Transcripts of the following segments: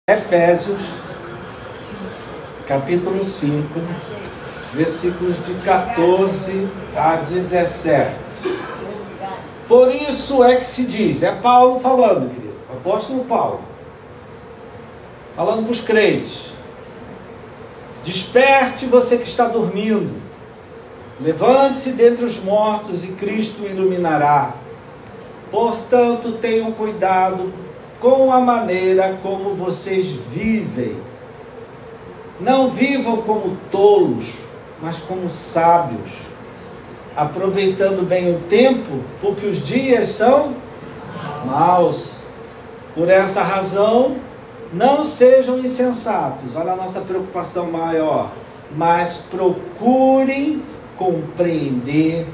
Efésios, capítulo 5, versículos de 14 a 17. Por isso é que se diz, é Paulo falando, querido, o apóstolo Paulo, falando para os crentes: desperte você que está dormindo, levante-se dentre os mortos e Cristo o iluminará. Portanto, tenham cuidado com a maneira como vocês vivem. Não vivam como tolos, mas como sábios, aproveitando bem o tempo, porque os dias são maus. Por essa razão, não sejam insensatos. Olha a nossa preocupação maior. Mas procurem compreender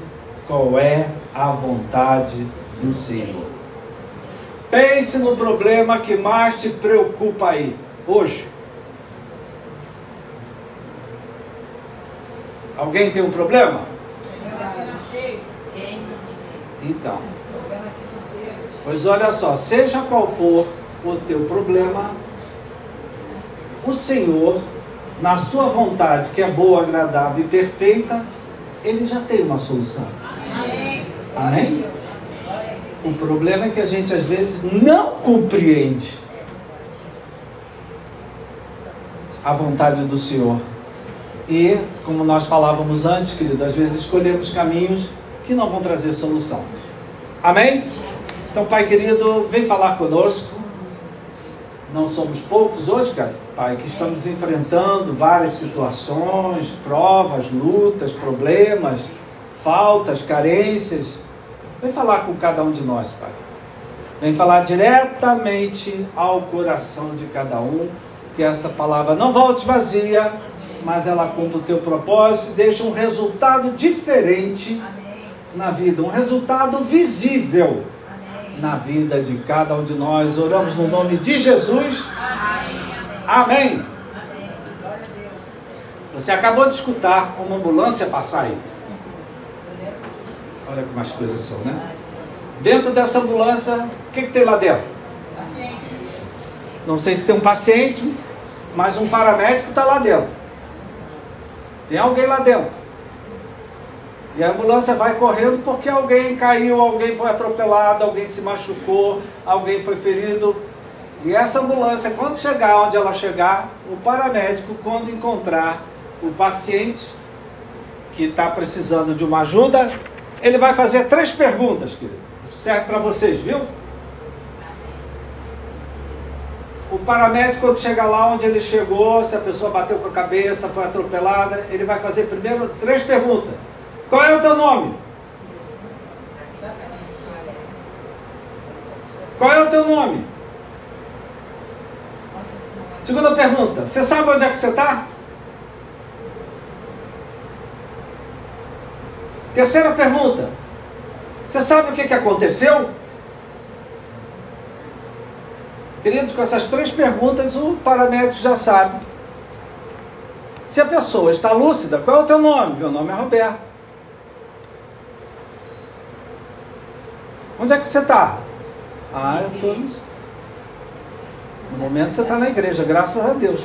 qual é a vontade do Senhor. Pense no problema que mais te preocupa aí, hoje. Alguém tem um problema? Então, pois olha só, seja qual for o teu problema, o Senhor, na sua vontade, que é boa, agradável e perfeita, Ele já tem uma solução. Amém? Amém? O problema é que a gente às vezes não compreende a vontade do Senhor. E, como nós falávamos antes, querido, às vezes escolhemos caminhos que não vão trazer solução. Amém? Então, Pai querido, vem falar conosco. Não somos poucos hoje, cara, Pai, que estamos enfrentando várias situações, provas, lutas, problemas, faltas, carências. Vem falar com cada um de nós, Pai. Vem falar diretamente ao coração de cada um, que essa palavra não volte vazia, mas ela cumpra o teu propósito e deixa um resultado diferente na vida, um resultado visível na vida de cada um de nós. Oramos no nome de Jesus. Amém. Você acabou de escutar uma ambulância passar aí. Olha como as coisas são, né? Dentro dessa ambulância, o que tem lá dentro? Paciente. Não sei se tem um paciente, mas um paramédico está lá dentro. Tem alguém lá dentro. E a ambulância vai correndo porque alguém caiu, alguém foi atropelado, alguém se machucou, alguém foi ferido. E essa ambulância, quando chegar onde ela chegar, o paramédico, quando encontrar o paciente que está precisando de uma ajuda, ele vai fazer 3 perguntas, querido. Isso serve para vocês, viu? O paramédico, quando chegar lá onde ele chegou, se a pessoa bateu com a cabeça, foi atropelada, ele vai fazer primeiro 3 perguntas. Qual é o teu nome? Qual é o teu nome? Segunda pergunta. Você sabe onde é que você está? Terceira pergunta. Você sabe o que aconteceu? Queridos, com essas 3 perguntas, o paramédico já sabe se a pessoa está lúcida. Qual é o teu nome? Meu nome é Roberto. Onde é que você está? Eu estou... No momento você está na igreja, graças a Deus.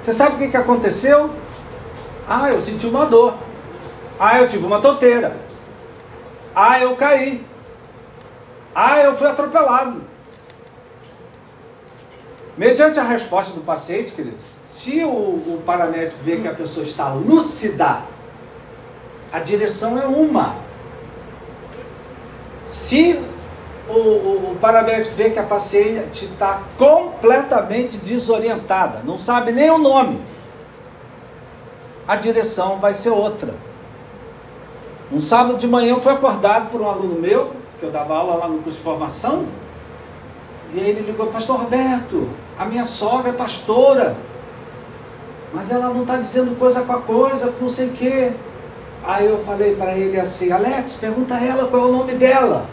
Você sabe o que aconteceu? Eu senti uma dor. Eu tive uma tonteira. Eu caí. Eu fui atropelado. Mediante a resposta do paciente, querido, se o paramédico vê que a pessoa está lúcida, a direção é uma. Se o paramédico vê que a paciente está completamente desorientada, não sabe nem o nome, a direção vai ser outra. Um sábado de manhã eu fui acordado por um aluno meu, que eu dava aula lá no curso de formação, e aí ele ligou: Pastor Roberto, a minha sogra é pastora, mas ela não está dizendo coisa com a coisa, não sei o quê. Aí eu falei para ele assim: Alex, pergunta a ela qual é o nome dela.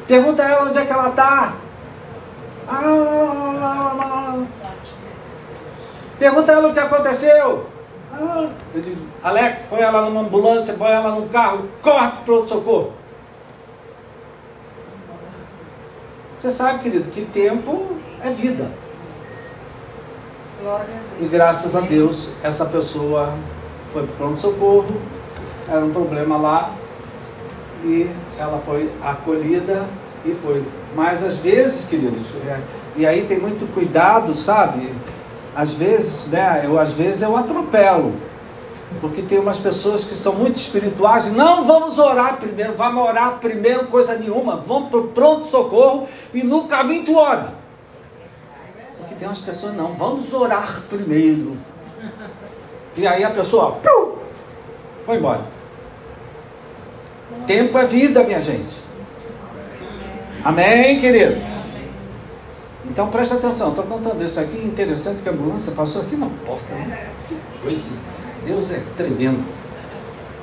Pergunta a ela onde é que ela está. Pergunta a ela o que aconteceu. Eu digo, Alex, põe ela numa ambulância, põe ela num carro, corre para o pronto-socorro. Você sabe, querido, que tempo é vida. E graças a Deus, essa pessoa foi para o pronto-socorro, era um problema lá, e ela foi acolhida e foi. Mas às vezes, queridos, e aí tem muito cuidado, sabe? Às vezes, né, eu atropelo, porque tem umas pessoas que são muito espirituais, não vamos orar primeiro, coisa nenhuma, vamos para o pronto-socorro e no caminho tu ora. Porque tem umas pessoas, não, vamos orar primeiro. E aí a pessoa, foi embora. Tempo é vida, minha gente. Amém, querido? Então presta atenção, estou contando isso aqui, interessante que a ambulância passou aqui na porta, né? Que coisa, Deus é tremendo.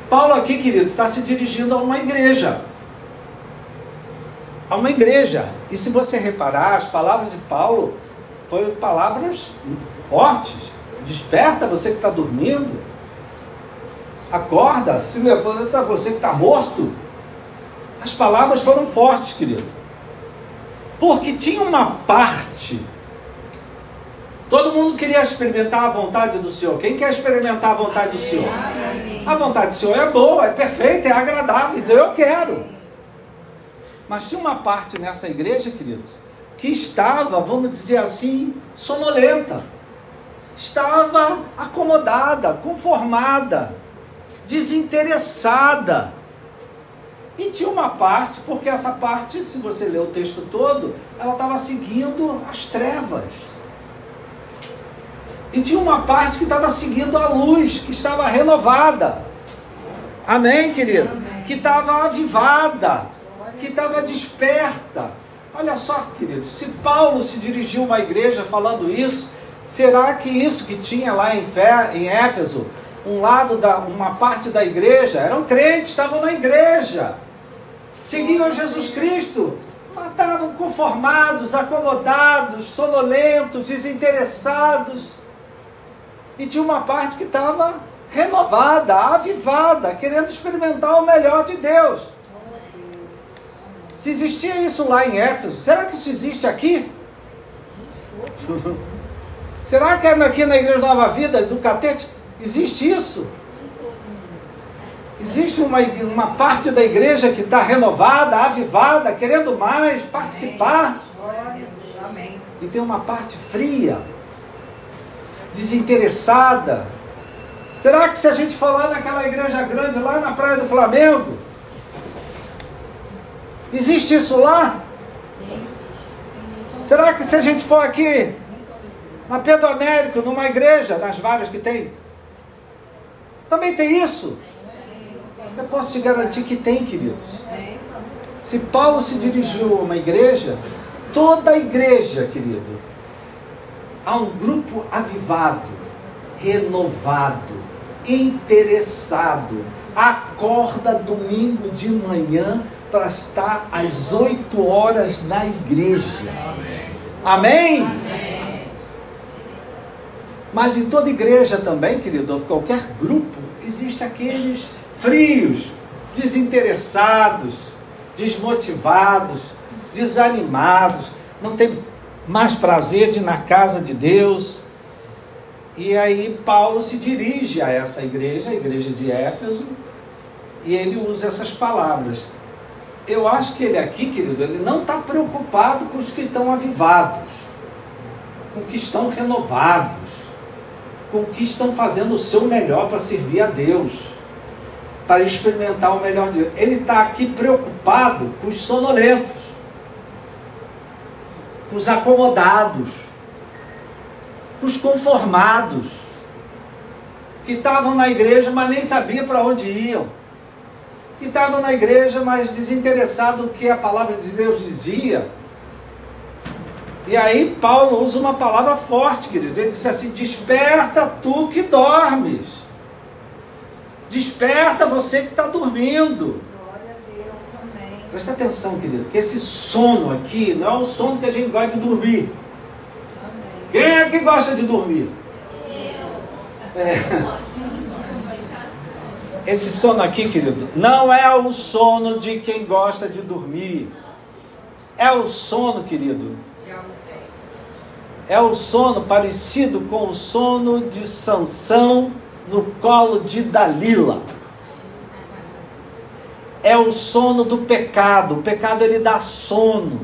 Paulo aqui, querido, está se dirigindo a uma igreja. A uma igreja. E se você reparar, as palavras de Paulo foram palavras fortes. Desperta você que está dormindo. Acorda, se levanta você que está morto. As palavras foram fortes, querido. Porque tinha uma parte. Todo mundo queria experimentar a vontade do Senhor. Quem quer experimentar a vontade do Senhor? A vontade do Senhor é boa, é perfeita, é agradável. Então eu quero. Mas tinha uma parte nessa igreja, queridos, que estava, vamos dizer assim, sonolenta. Estava acomodada, conformada, desinteressada. E tinha uma parte, porque essa parte, se você ler o texto todo, ela estava seguindo as trevas. E tinha uma parte que estava seguindo a luz, que estava renovada. Amém, querido? Amém. Que estava avivada, que estava desperta. Olha só, querido, se Paulo se dirigiu a uma igreja falando isso, será que isso que tinha lá em Éfeso, uma parte da igreja, eram crentes, estavam na igreja, seguiam Jesus Cristo, mas estavam conformados, acomodados, sonolentos, desinteressados. E tinha uma parte que estava renovada, avivada, querendo experimentar o melhor de Deus. Se existia isso lá em Éfeso, será que isso existe aqui? Será que aqui na Igreja Nova Vida, do Catete, existe isso? Existe uma parte da igreja que está renovada, avivada, querendo mais, participar. E tem uma parte fria, desinteressada. Será que se a gente for lá naquela igreja grande, lá na Praia do Flamengo, existe isso lá? Será que se a gente for aqui, na Pedro Américo, numa igreja, das várias que tem, também tem isso? Eu posso te garantir que tem, queridos. Se Paulo se dirigiu a uma igreja, toda a igreja, querido, há um grupo avivado, renovado, interessado, acorda domingo de manhã para estar às 8 horas na igreja. Amém? Amém? Mas em toda igreja também, querido, qualquer grupo, existe aqueles frios, desinteressados, desmotivados, desanimados, não tem mais prazer de ir na casa de Deus. E aí Paulo se dirige a essa igreja, a igreja de Éfeso, e ele usa essas palavras. Eu acho que ele aqui, querido, ele não está preocupado com os que estão avivados, com os que estão renovados, com os que estão fazendo o seu melhor para servir a Deus, para experimentar o melhor de Deus. Ele está aqui preocupado com os sonolentos, com os acomodados, com os conformados, que estavam na igreja, mas nem sabiam para onde iam, que estavam na igreja, mas desinteressados no que a palavra de Deus dizia. E aí Paulo usa uma palavra forte, querido. Ele disse assim: desperta tu que dormes. Desperta você que está dormindo. Glória a Deus, amém. Presta atenção, querido, que esse sono aqui não é o sono que a gente gosta de dormir. Amém. Quem é que gosta de dormir? Esse sono aqui, querido, não é o sono de quem gosta de dormir. É o sono, querido. É o sono parecido com o sono de Sansão no colo de Dalila. É o sono do pecado. O pecado, ele dá sono.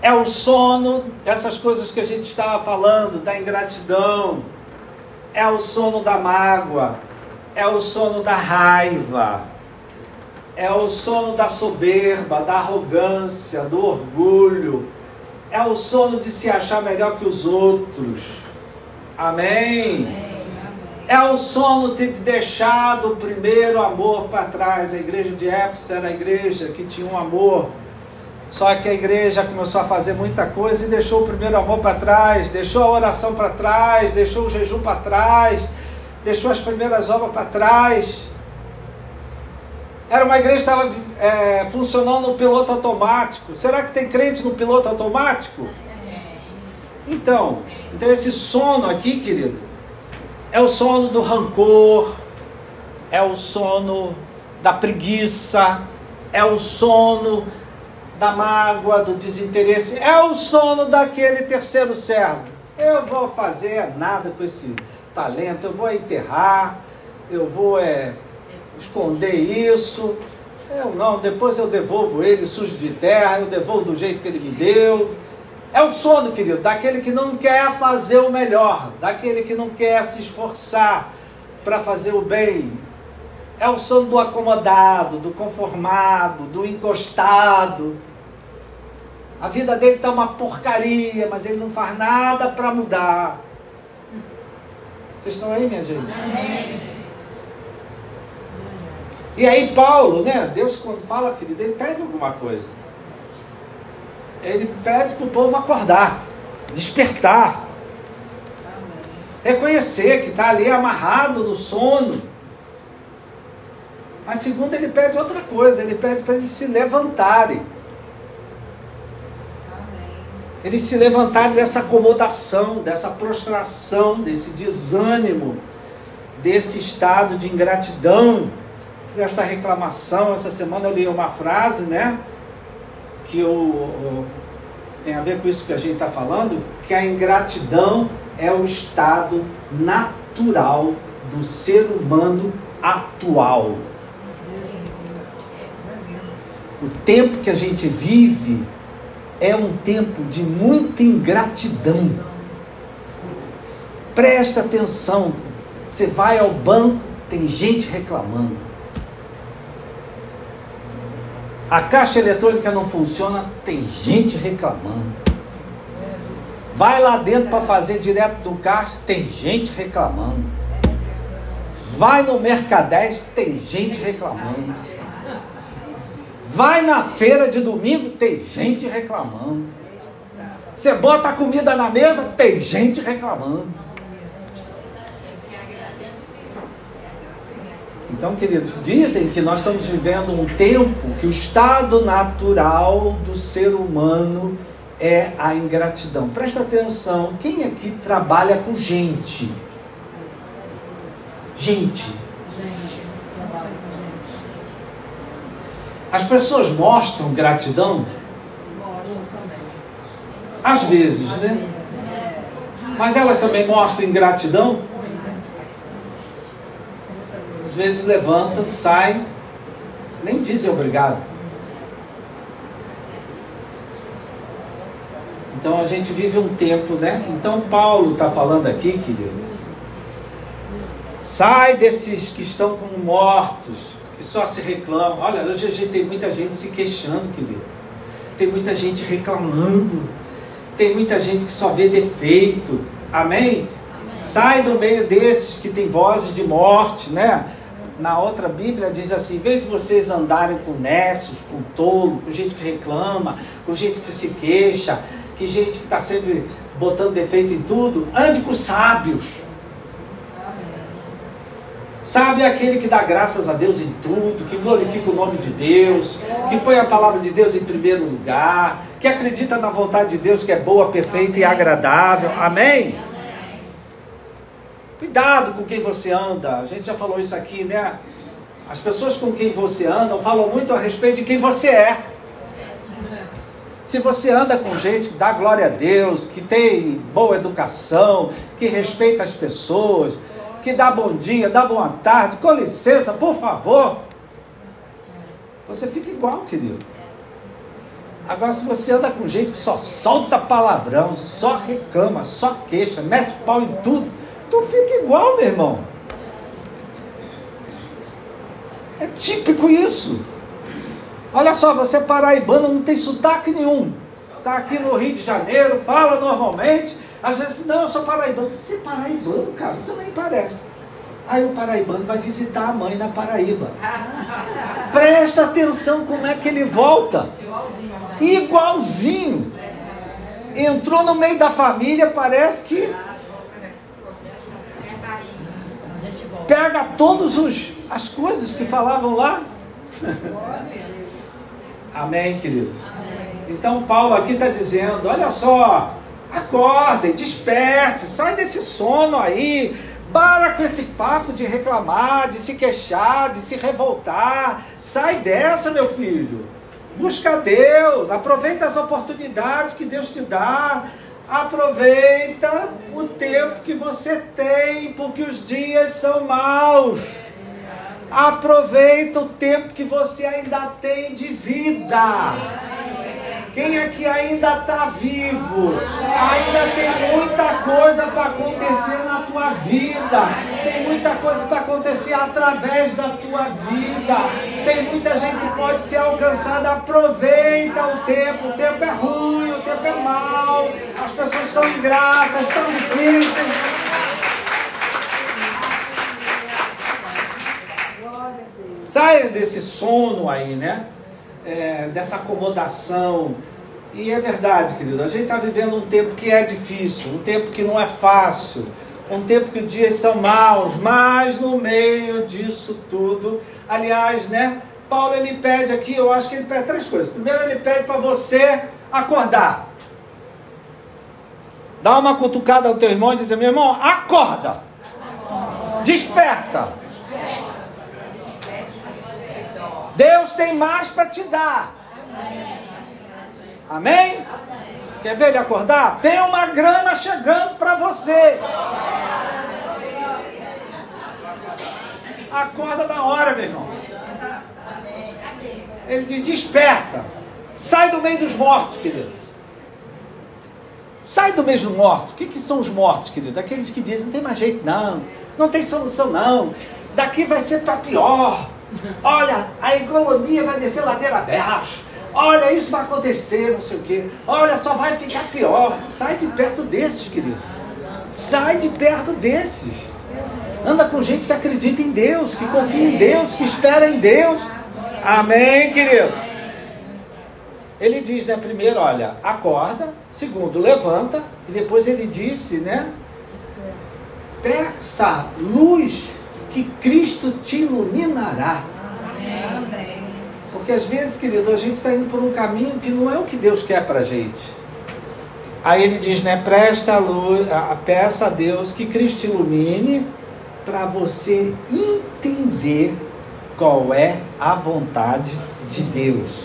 É o sono, essas coisas que a gente estava falando, da ingratidão. É o sono da mágoa. É o sono da raiva. É o sono da soberba, da arrogância, do orgulho. É o sono de se achar melhor que os outros. Amém? É o sono de ter deixado o primeiro amor para trás. A igreja de Éfeso era a igreja que tinha um amor. Só que a igreja começou a fazer muita coisa e deixou o primeiro amor para trás. Deixou a oração para trás. Deixou o jejum para trás. Deixou as primeiras obras para trás. Era uma igreja que estava funcionando no piloto automático. Será que tem crente no piloto automático? Então esse sono aqui, querido, é o sono do rancor, é o sono da preguiça, é o sono da mágoa, do desinteresse, é o sono daquele terceiro servo. Eu vou fazer nada com esse talento, eu vou enterrar, eu vou esconder isso, depois eu devolvo ele sujo de terra, eu devolvo do jeito que ele me deu. É o sono, querido, daquele que não quer fazer o melhor, daquele que não quer se esforçar para fazer o bem. É o sono do acomodado, do conformado, do encostado. A vida dele está uma porcaria, mas ele não faz nada para mudar. Vocês estão aí, minha gente? Amém. E aí Paulo, né? Deus quando fala, querido, ele pede alguma coisa. Ele pede para o povo acordar, despertar. Reconhecer que está ali amarrado no sono. Mas segundo, ele pede outra coisa. Ele pede para eles se levantarem. Eles se levantarem dessa acomodação, dessa prostração, desse desânimo, desse estado de ingratidão, dessa reclamação. Essa semana eu li uma frase, né? Que tem a ver com isso que a gente está falando, que a ingratidão é o estado natural do ser humano atual. O tempo que a gente vive é um tempo de muita ingratidão. Presta atenção, você vai ao banco, tem gente reclamando. A caixa eletrônica não funciona, tem gente reclamando. Vai lá dentro para fazer direto do caixa, tem gente reclamando. Vai no Mercadez, tem gente reclamando. Vai na feira de domingo, tem gente reclamando. Você bota a comida na mesa, tem gente reclamando. Então, queridos, dizem que nós estamos vivendo um tempo que o estado natural do ser humano é a ingratidão. Presta atenção, quem aqui trabalha com gente? Gente. As pessoas mostram gratidão? Às vezes, né? Mas elas também mostram ingratidão? Às vezes levantam, saem, nem dizem obrigado. Então a gente vive um tempo, né? Então Paulo está falando aqui, querido. Sai desses que estão como mortos, que só se reclamam. Olha, hoje a gente tem muita gente se queixando, querido. Tem muita gente reclamando. Tem muita gente que só vê defeito. Amém? Sai do meio desses que tem vozes de morte, né? Na outra Bíblia diz assim: em vez de vocês andarem com nécios, com tolo, com gente que reclama, com gente que se queixa, que gente que está sempre botando defeito em tudo, ande com sábios. Sabe, aquele que dá graças a Deus em tudo, que glorifica o nome de Deus, que põe a palavra de Deus em primeiro lugar, que acredita na vontade de Deus, que é boa, perfeita e agradável. Amém? Cuidado com quem você anda. A gente já falou isso aqui, né? As pessoas com quem você anda falam muito a respeito de quem você é. Se você anda com gente que dá glória a Deus, que tem boa educação, que respeita as pessoas, que dá bom dia, dá boa tarde, com licença, por favor, você fica igual, querido. Agora, se você anda com gente que só solta palavrão, só reclama, só queixa, mete pau em tudo, tu fica igual, meu irmão. É típico isso. Olha só, você é paraibano, não tem sotaque nenhum. Está aqui no Rio de Janeiro, fala normalmente. Às vezes, não, eu sou paraibano. Você é paraibano, cara? Também parece. Aí o paraibano vai visitar a mãe na Paraíba. Presta atenção como é que ele volta. Igualzinho. Entrou no meio da família, parece que pega todas as coisas que falavam lá. Amém, queridos? Então Paulo aqui está dizendo, olha só, acordem, desperte, sai desse sono aí, para com esse papo de reclamar, de se queixar, de se revoltar, sai dessa, meu filho, busca Deus, aproveita as oportunidades que Deus te dá, aproveita o tempo que você tem, porque os dias são maus. Aproveita o tempo que você ainda tem de vida. Quem aqui ainda está vivo, ainda tem muita coisa para acontecer na tua vida. Tem muita coisa para acontecer através da tua vida. Tem muita gente que pode ser alcançada. Aproveita o tempo é ruim, o tempo é mau. As pessoas estão ingratas, estão difíceis. Saia desse sono aí, né? Dessa acomodação. E é verdade, querido, a gente está vivendo um tempo que é difícil, um tempo que não é fácil, um tempo que os dias são maus, mas no meio disso tudo, aliás, né? Paulo, ele pede aqui, eu acho que ele pede 3 coisas. Primeiro, ele pede para você acordar. Dá uma cutucada ao teu irmão e diz, meu irmão, acorda. Desperta. Deus tem mais para te dar. Amém? Quer ver ele acordar? Tem uma grana chegando para você. Acorda na hora, meu irmão. Ele diz, desperta. Sai do meio dos mortos, querido. Sai do meio dos mortos. O que são os mortos, querido? Aqueles que dizem, não tem mais jeito não. Não tem solução não. Daqui vai ser para pior. Olha, a economia vai descer ladeira abaixo. Olha, isso vai acontecer, não sei o quê. Olha, só vai ficar pior. Sai de perto desses, querido. Sai de perto desses. Anda com gente que acredita em Deus, que confia em Deus, que espera em Deus. Amém, querido? Ele diz, né, primeiro, olha, acorda. Segundo, levanta. E depois ele disse, né, peça luz que Cristo te iluminará. Amém. Porque às vezes, querido, a gente está indo por um caminho que não é o que Deus quer para a gente. Aí ele diz, né, presta a luz, peça a Deus que Cristo te ilumine para você entender qual é a vontade de Deus.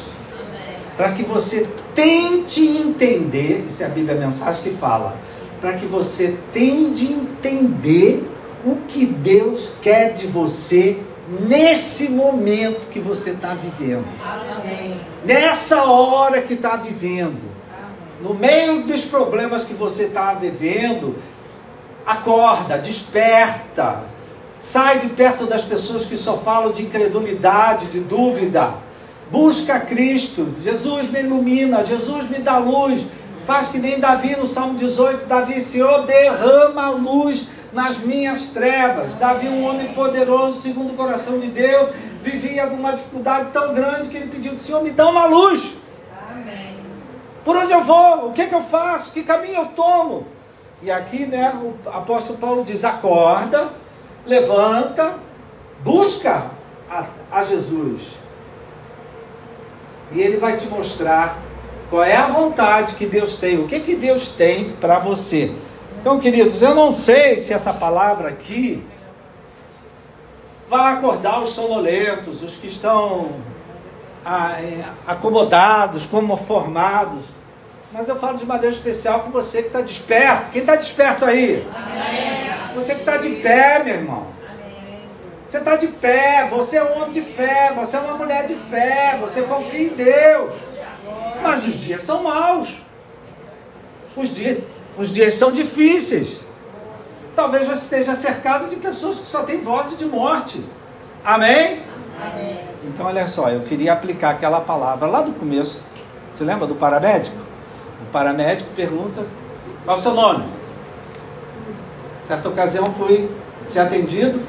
Para que você tente entender, isso é a Bíblia, a mensagem que fala, para que você tente entender o que Deus quer de você nesse momento que você está vivendo. Amém. Nessa hora que está vivendo. Amém. No meio dos problemas que você está vivendo, acorda, desperta. Sai de perto das pessoas que só falam de incredulidade, de dúvida. Busca Cristo. Jesus me ilumina, Jesus me dá luz. Faz que nem Davi no Salmo 18. Davi, Senhor, derrama a luz nas minhas trevas. Davi, um homem poderoso, segundo o coração de Deus, vivia uma dificuldade tão grande que ele pediu, Senhor, me dá uma luz. Amém. Por onde eu vou? O que eu faço? Que caminho eu tomo? E aqui, né, o apóstolo Paulo diz, acorda, levanta, busca a Jesus. E ele vai te mostrar qual é a vontade que Deus tem, o que Deus tem para você. Então, queridos, eu não sei se essa palavra aqui vai acordar os sonolentos, os que estão acomodados, como formados. Mas eu falo de maneira especial com você que está desperto. Quem está desperto aí? Amém. Você que está de pé, meu irmão. Amém. Você está de pé, você é um homem de fé, você é uma mulher de fé, você confia em Deus. Mas os dias são maus. Os dias são difíceis. Talvez você esteja cercado de pessoas que só têm voz de morte. Amém? Amém. Então, olha só, eu queria aplicar aquela palavra lá do começo. Você lembra do paramédico? O paramédico pergunta: qual é o seu nome? Certa ocasião fui ser atendido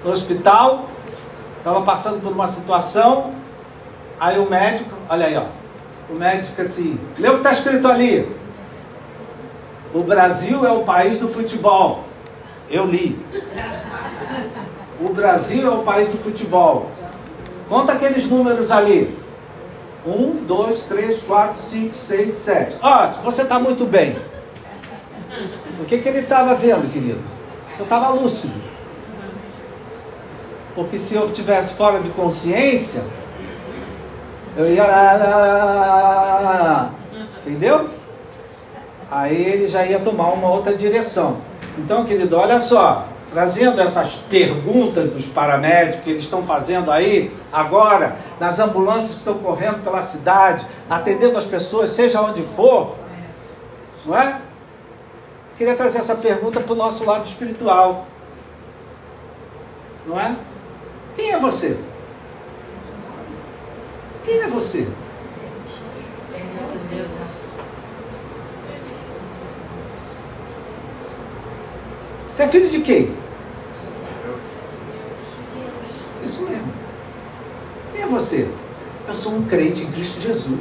no hospital, estava passando por uma situação, aí o médico, olha aí, ó, o médico fica assim, lê o que está escrito ali: o Brasil é o país do futebol. Eu li. O Brasil é o país do futebol. Conta aqueles números ali. 1, 2, 3, 4, 5, 6, 7. Ótimo, você está muito bem. O que ele estava vendo, querido? Você estava lúcido. Porque se eu estivesse fora de consciência, eu ia... Entendeu? Aí ele já ia tomar uma outra direção. Então, querido, olha só. Trazendo essas perguntas dos paramédicos que eles estão fazendo aí, agora, nas ambulâncias que estão correndo pela cidade, atendendo as pessoas, seja onde for, não é? Queria trazer essa pergunta para o nosso lado espiritual, não é? Quem é você? Quem é você? Você é filho de quem? Isso mesmo. Quem é você? Eu sou um crente em Cristo Jesus.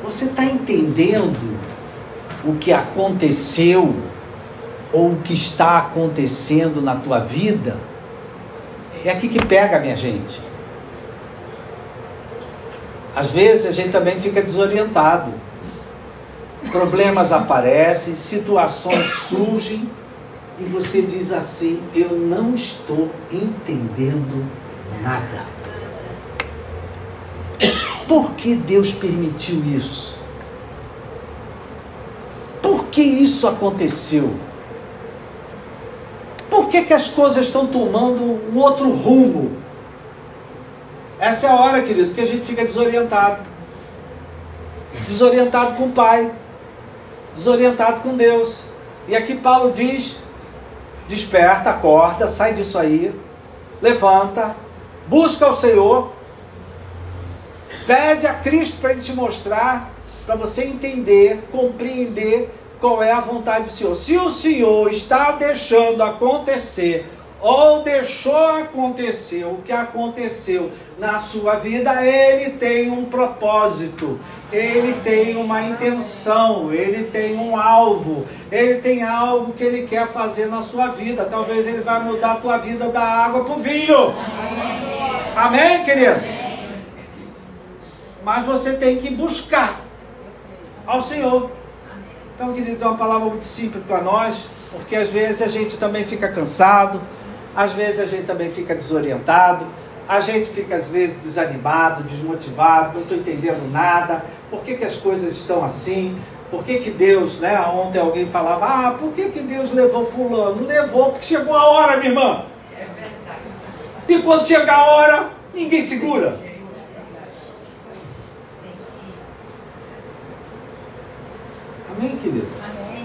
Você está entendendo o que aconteceu ou o que está acontecendo na tua vida? É aqui que pega, minha gente. Às vezes a gente também fica desorientado. Problemas aparecem, situações surgem e você diz assim: eu não estou entendendo nada. Por que Deus permitiu isso? Por que isso aconteceu? Por que as coisas estão tomando um outro rumo? Essa é a hora, querido, que a gente fica desorientado. Desorientado com o Pai. Desorientado com Deus. E aqui Paulo diz: desperta, acorda, sai disso aí, levanta, busca o Senhor, pede a Cristo para Ele te mostrar, para você entender, compreender qual é a vontade do Senhor. Se o Senhor está deixando acontecer, ou deixou acontecer o que aconteceu na sua vida, Ele tem um propósito, Ele tem uma intenção, Ele tem um alvo, Ele tem algo que Ele quer fazer na sua vida. Talvez Ele vai mudar a tua vida da água para o vinho. Amém, querido? Mas você tem que buscar ao Senhor. Então, queridos, é uma palavra muito simples para nós, porque às vezes a gente também fica cansado, às vezes a gente também fica desorientado, a gente fica às vezes desanimado, desmotivado, não estou entendendo nada, por que as coisas estão assim, por que Deus, né? Ontem alguém falava: por que Deus levou fulano? Levou porque chegou a hora, minha irmã. É verdade. E quando chega a hora, ninguém segura. Amém, querido? Amém.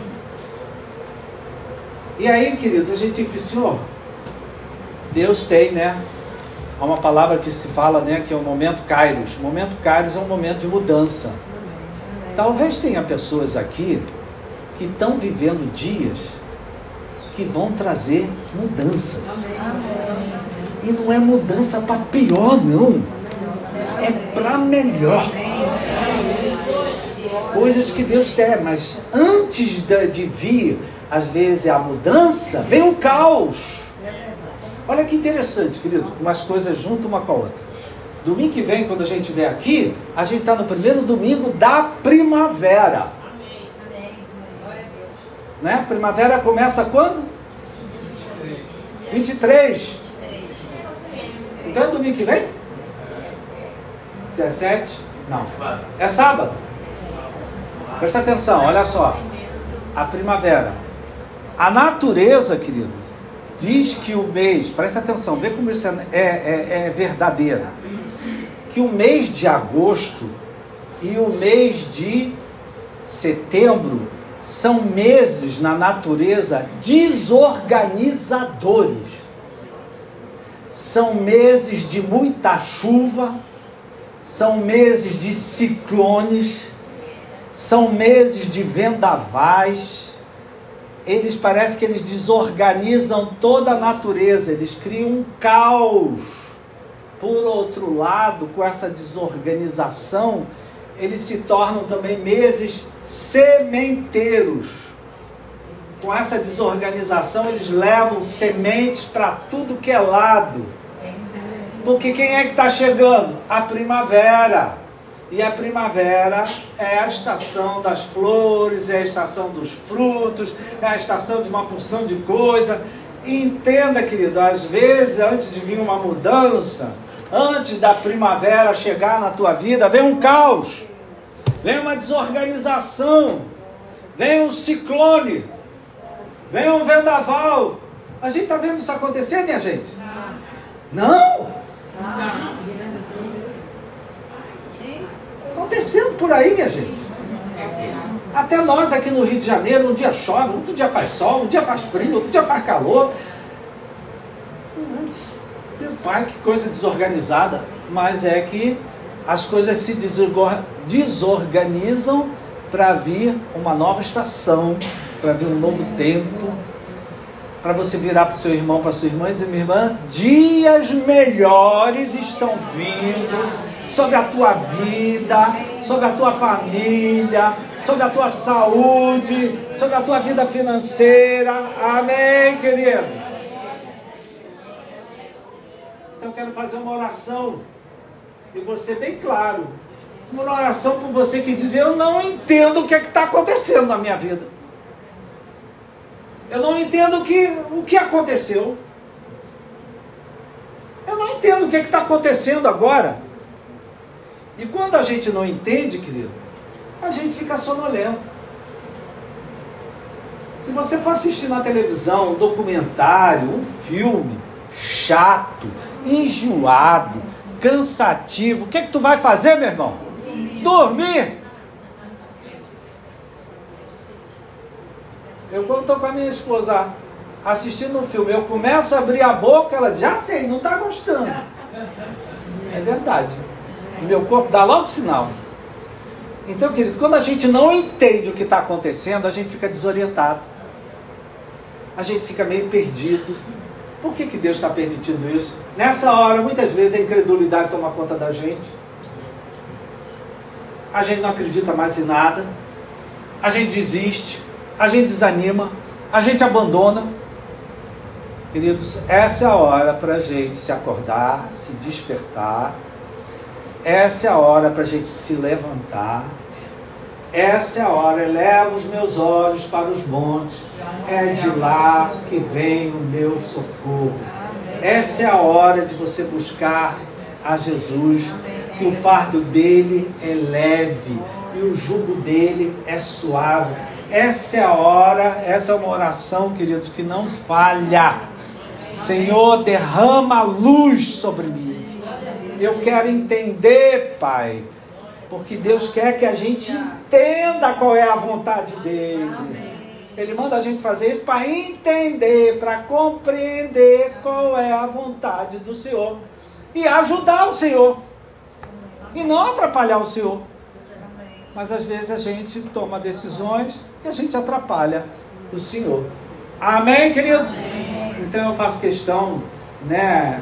E aí, querido, a gente diz: Senhor, Deus tem, né? Há uma palavra que se fala, né? Que é o momento Kairos. O momento Kairos é um momento de mudança. Amém. Talvez tenha pessoas aqui que estão vivendo dias que vão trazer mudanças. Amém. E não é mudança para pior, não. É para melhor. Coisas que Deus quer, mas antes de vir, às vezes, a mudança, vem o caos. Olha que interessante, querido, umas coisas junto uma com a outra. Domingo que vem, quando a gente vier aqui, a gente está no primeiro domingo da primavera. né? Primavera começa quando? 23. Então é domingo que vem? 17? Não. É sábado. Presta atenção, olha só. A primavera. A natureza, querido, diz que o mês, presta atenção, vê como isso é verdadeiro. Que o mês de agosto e o mês de setembro são meses na natureza desorganizadores. São meses de muita chuva, são meses de ciclones, são meses de vendavais. Eles parece que eles desorganizam toda a natureza, eles criam um caos. Por outro lado, com essa desorganização, eles se tornam também meses sementeiros. Com essa desorganização, eles levam sementes para tudo que é lado. Porque quem é que está chegando? A primavera. E a primavera é a estação das flores, é a estação dos frutos, é a estação de uma porção de coisa. E entenda, querido, às vezes, antes de vir uma mudança, antes da primavera chegar na tua vida, vem um caos, vem uma desorganização, vem um ciclone, vem um vendaval. A gente está vendo isso acontecer, minha gente? Não? Acontecendo por aí, minha gente. Até nós aqui no Rio de Janeiro, um dia chove, outro dia faz sol, um dia faz frio, outro dia faz calor. Meu pai, que coisa desorganizada. Mas é que as coisas se desorganizam para vir uma nova estação, para vir um novo tempo, para você virar para o seu irmão, para a sua irmã e dizer: minha irmã, dias melhores estão vindo sobre a tua vida, sobre a tua família, sobre a tua saúde, sobre a tua vida financeira. Amém, querido? Então eu quero fazer uma oração, e você bem claro, uma oração por você que diz: eu não entendo o que é que está acontecendo na minha vida. Eu não entendo o que aconteceu. Eu não entendo o que está acontecendo agora. E quando a gente não entende, querido, a gente fica sonolento. Se você for assistir na televisão um documentário, um filme chato, enjoado, cansativo, o que é que tu vai fazer, meu irmão? Dormir. Eu, quando estou com a minha esposa assistindo um filme, eu começo a abrir a boca, ela já sei, não está gostando. É verdade. O meu corpo dá logo sinal. Então, querido, quando a gente não entende o que está acontecendo, a gente fica desorientado. A gente fica meio perdido. Por que Deus está permitindo isso? Nessa hora, muitas vezes, a incredulidade toma conta da gente. A gente não acredita mais em nada. A gente desiste. A gente desanima. A gente abandona. Queridos, essa é a hora para a gente se acordar, se despertar. Essa é a hora para a gente se levantar. Essa é a hora. Eleva os meus olhos para os montes. É de lá que vem o meu socorro. Essa é a hora de você buscar a Jesus. Que o fardo dele é leve e o jugo dele é suave. Essa é a hora. Essa é uma oração, queridos, que não falha. Senhor, derrama luz sobre mim. Eu quero entender, Pai, porque Deus quer que a gente entenda qual é a vontade dele. Ele manda a gente fazer isso para entender, para compreender qual é a vontade do Senhor e ajudar o Senhor e não atrapalhar o Senhor. Mas às vezes a gente toma decisões que a gente atrapalha o Senhor. Amém, querido? Então eu faço questão, né?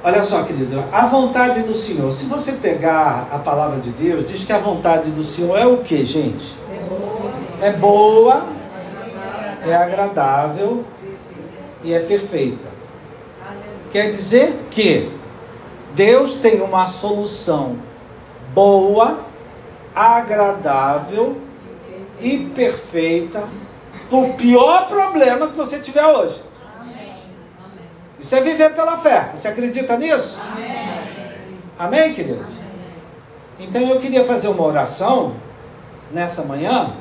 Olha só, querido, a vontade do Senhor. Se você pegar a palavra de Deus, diz que a vontade do Senhor é o que, gente? É boa, é agradável e é perfeita. Quer dizer que Deus tem uma solução boa, agradável e perfeita para o pior problema que você tiver hoje. Isso é viver pela fé. Você acredita nisso? Amém, queridos? Então eu queria fazer uma oração nessa manhã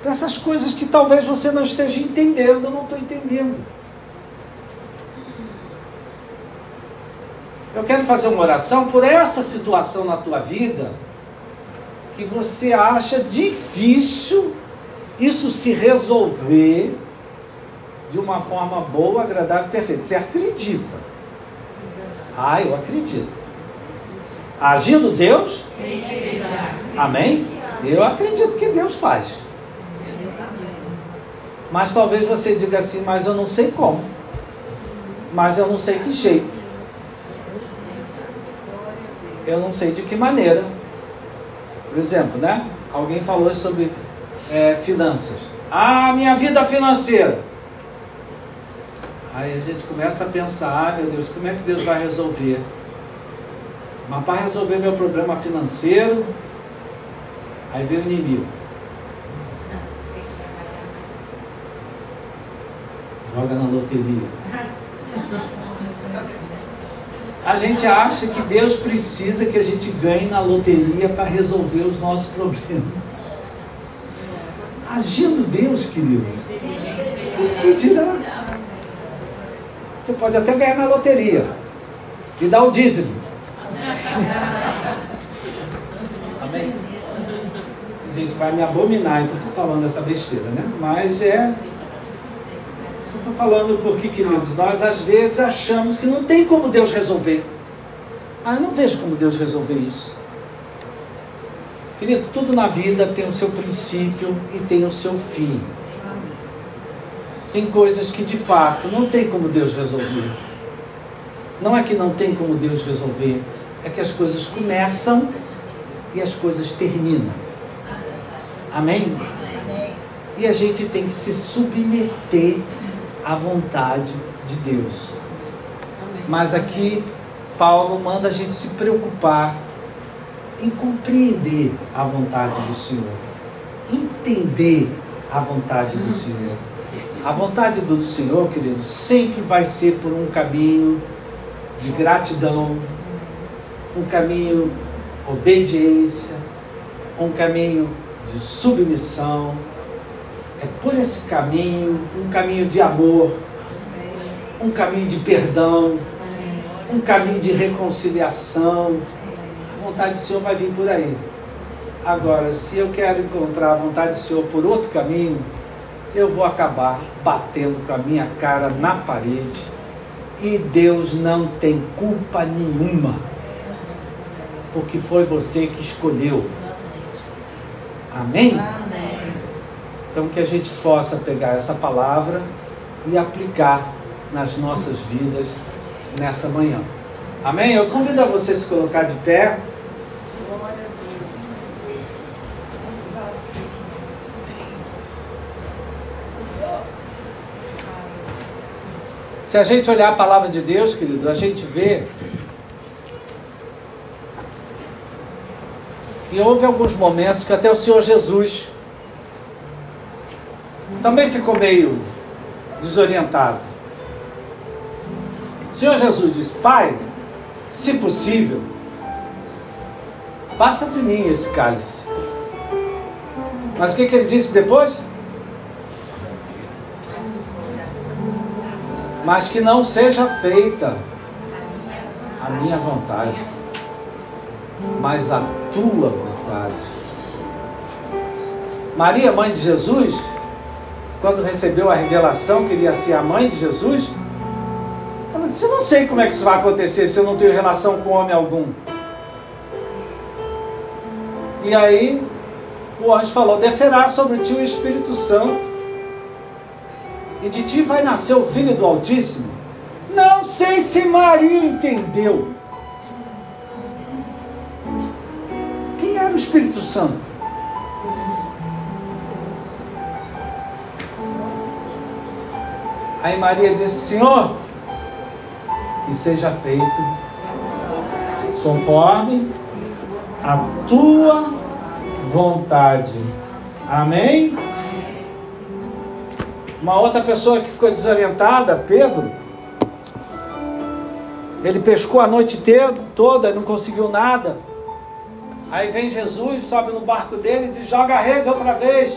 para essas coisas que talvez você não esteja entendendo. Eu não estou entendendo. Eu quero fazer uma oração por essa situação na tua vida que você acha difícil isso se resolver de uma forma boa, agradável e perfeita. Você acredita? Ah, eu acredito. Agindo Deus? Amém? Eu acredito que Deus faz. Mas talvez você diga assim, mas eu não sei como. Mas eu não sei que jeito. Eu não sei de que maneira. Por exemplo, né? Alguém falou sobre finanças. Ah, minha vida financeira. Aí a gente começa a pensar, meu Deus, como é que Deus vai resolver? Mas para resolver meu problema financeiro, aí vem o inimigo. Joga na loteria. A gente acha que Deus precisa que a gente ganhe na loteria para resolver os nossos problemas. Agindo Deus, querido, Ele dirá. Você pode até ganhar na loteria e dar o dízimo. Amém? A gente vai me abominar por estar falando essa besteira, né? Mas eu estou falando porque, queridos, nós às vezes achamos que não tem como Deus resolver. Ah, eu não vejo como Deus resolver isso. Querido, tudo na vida tem o seu princípio e tem o seu fim. Tem coisas que de fato não tem como Deus resolver. Não é que não tem como Deus resolver, é que as coisas começam e as coisas terminam. Amém? E a gente tem que se submeter à vontade de Deus. Mas aqui Paulo manda a gente se preocupar em compreender a vontade do Senhor, entender a vontade do Senhor. A vontade do Senhor, queridos, sempre vai ser por um caminho de gratidão, um caminho de obediência, um caminho de submissão. É por esse caminho, um caminho de amor, um caminho de perdão, um caminho de reconciliação. A vontade do Senhor vai vir por aí. Agora, se eu quero encontrar a vontade do Senhor por outro caminho, eu vou acabar batendo com a minha cara na parede. E Deus não tem culpa nenhuma, porque foi você que escolheu. Amém? Amém. Então que a gente possa pegar essa palavra e aplicar nas nossas vidas nessa manhã. Amém? Eu convido a você a se colocar de pé. Glória a Deus. Se a gente olhar a palavra de Deus, querido, a gente vê que houve alguns momentos que até o Senhor Jesus também ficou meio desorientado. O Senhor Jesus disse: Pai, se possível, passa de mim esse cálice. Mas o que ele disse depois? Mas que não seja feita a minha vontade, mas a tua vontade. Maria, mãe de Jesus, quando recebeu a revelação que iria ser a mãe de Jesus, ela disse: eu não sei como é que isso vai acontecer se eu não tenho relação com homem algum. E aí o anjo falou: descerá sobre ti o Espírito Santo, e de ti vai nascer o Filho do Altíssimo. Não sei se Maria entendeu. Quem era o Espírito Santo? Aí Maria disse: Senhor, que seja feito conforme a tua vontade. Amém? Uma outra pessoa que ficou desorientada, Pedro, ele pescou a noite toda, não conseguiu nada. Aí vem Jesus, sobe no barco dele e diz: joga a rede outra vez.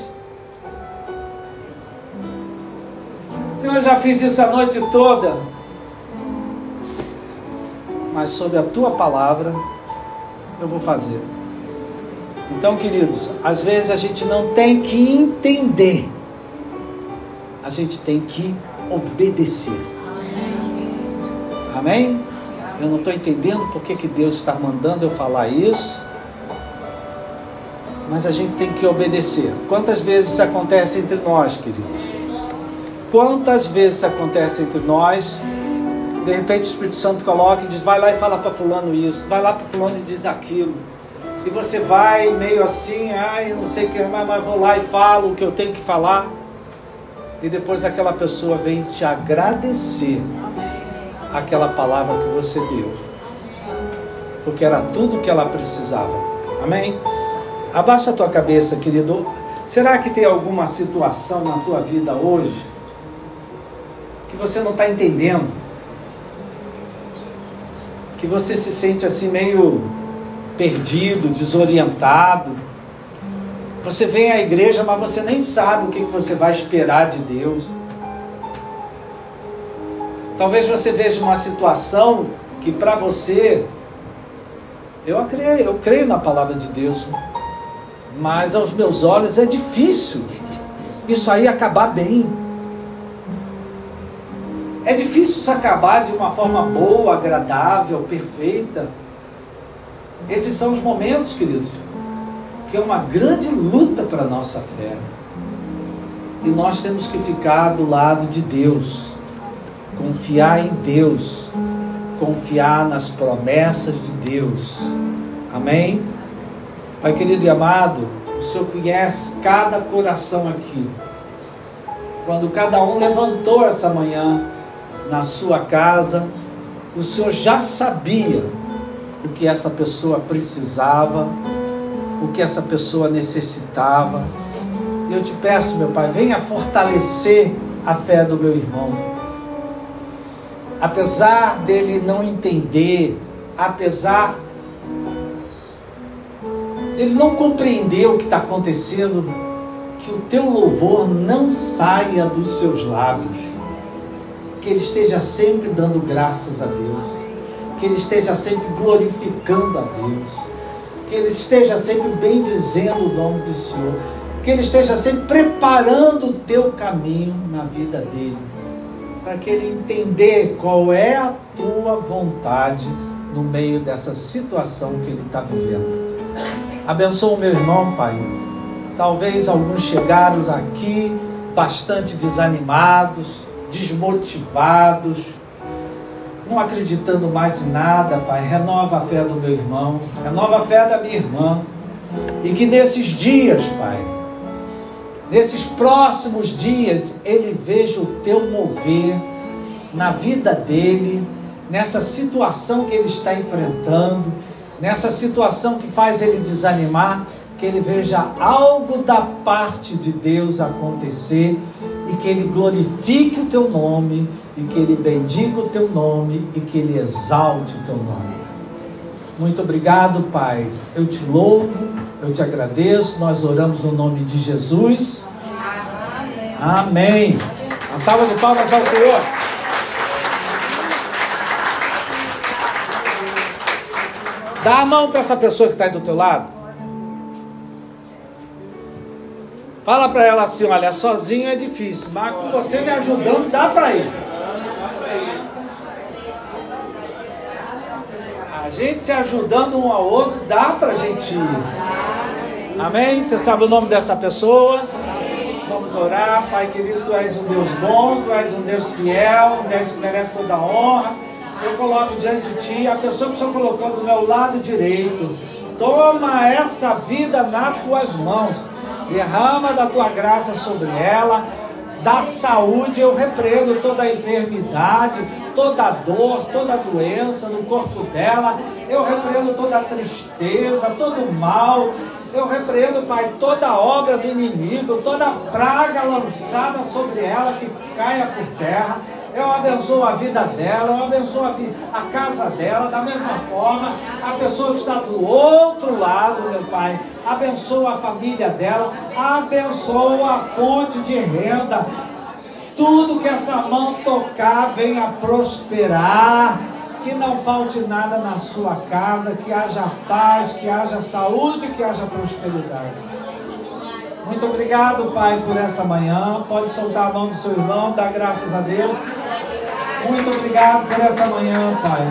Senhor, eu já fiz isso a noite toda, mas sob a tua palavra eu vou fazer. Então, queridos, às vezes a gente não tem que entender, a gente tem que obedecer. Amém? Eu não estou entendendo porque que Deus está mandando eu falar isso, mas a gente tem que obedecer. Quantas vezes isso acontece entre nós, queridos? Quantas vezes isso acontece entre nós? De repente o Espírito Santo coloca e diz: vai lá e fala para fulano isso, vai lá para fulano e diz aquilo. E você vai meio assim, ai, não sei o que, mas vou lá e falo o que eu tenho que falar. E depois aquela pessoa vem te agradecer aquela palavra que você deu, porque era tudo o que ela precisava. Amém? Abaixa a tua cabeça, querido. Será que tem alguma situação na tua vida hoje que você não está entendendo? Que você se sente assim meio perdido, desorientado. Você vem à igreja, mas você nem sabe o que você vai esperar de Deus. Talvez você veja uma situação que para você, eu creio na palavra de Deus, mas aos meus olhos é difícil isso aí acabar bem. É difícil isso acabar de uma forma boa, agradável, perfeita. Esses são os momentos, queridos, que é uma grande luta para a nossa fé. E nós temos que ficar do lado de Deus, confiar em Deus, confiar nas promessas de Deus. Amém? Pai querido e amado, o Senhor conhece cada coração aqui. Quando cada um levantou essa manhã na sua casa, o Senhor já sabia o que essa pessoa precisava, o que essa pessoa necessitava. E eu te peço, meu Pai, venha fortalecer a fé do meu irmão. Apesar dele não entender, apesar de ele não compreender o que está acontecendo, que o teu louvor não saia dos seus lábios, que ele esteja sempre dando graças a Deus, que ele esteja sempre glorificando a Deus, que ele esteja sempre bendizendo o nome do Senhor, que ele esteja sempre preparando o teu caminho na vida dele, para que ele entender qual é a tua vontade no meio dessa situação que ele está vivendo. Abençoa o meu irmão, Pai. Talvez alguns chegaram aqui bastante desanimados, desmotivados, não acreditando mais em nada, Pai. Renova a fé do meu irmão, renova a fé da minha irmã, e que nesses dias, Pai, nesses próximos dias, ele veja o teu mover na vida dele, nessa situação que ele está enfrentando, nessa situação que faz ele desanimar, que ele veja algo da parte de Deus acontecer, e que ele glorifique o teu nome, e que ele bendiga o teu nome, e que ele exalte o teu nome. Muito obrigado, Pai. Eu te louvo, eu te agradeço. Nós oramos no nome de Jesus. Amém. Uma salva de palmas ao Senhor. Dá a mão para essa pessoa que está aí do teu lado. Fala para ela assim: olha, sozinho é difícil, mas com você me ajudando dá para ir. A gente se ajudando um ao outro, dá para a gente ir. Amém? Você sabe o nome dessa pessoa? Vamos orar. Pai querido, Tu és um Deus bom, Tu és um Deus fiel, um Deus que merece toda a honra. Eu coloco diante de Ti a pessoa que o Senhor colocou do meu lado direito. Toma essa vida nas Tuas mãos. Derrama da Tua graça sobre ela. Da saúde, eu repreendo toda a enfermidade, toda a dor, toda a doença no corpo dela. Eu repreendo toda a tristeza, todo o mal. Eu repreendo, Pai, toda obra do inimigo, toda praga lançada sobre ela que caia por terra. Eu abençoo a vida dela, eu abençoo a casa dela, da mesma forma, a pessoa que está do outro lado, meu Pai, abençoo a família dela, abençoo a fonte de renda, tudo que essa mão tocar venha prosperar, que não falte nada na sua casa, que haja paz, que haja saúde, que haja prosperidade. Muito obrigado, Pai, por essa manhã. Pode soltar a mão do seu irmão, dar graças a Deus. Muito obrigado por essa manhã, Pai.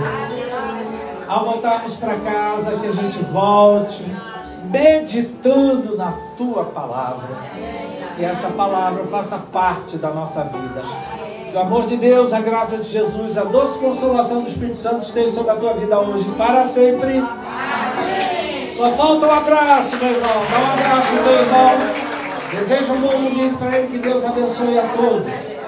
Ao voltarmos para casa, que a gente volte meditando na Tua palavra. Que essa palavra faça parte da nossa vida. Que o amor de Deus, a graça de Jesus, a doce consolação do Espírito Santo esteja sobre a tua vida hoje e para sempre. Amém. Só falta um abraço, meu irmão. Dá um abraço, meu irmão. Deseja um bom domingo para ele. Que Deus abençoe a todos.